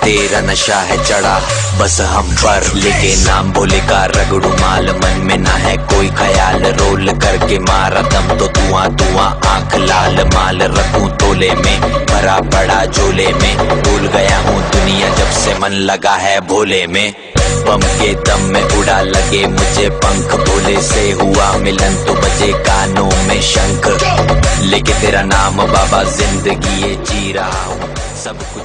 तेरा नशा है चढ़ा बस हम पर, लेके नाम भोले का रगड़ू माल, मन में ना है कोई ख्याल, रोल करके मारा दम तो धुआं धुआं आंख लाल, माल रखूं तोले में भरा पड़ा झोले में, भूल गया हूँ दुनिया जब से मन लगा है भोले में, बम के दम में उड़ा लगे मुझे पंख, भोले से हुआ मिलन तो बजे कानों में शंख, लेके तेरा नाम बाबा जिंदगी ये जी रहा हूँ सब कुछ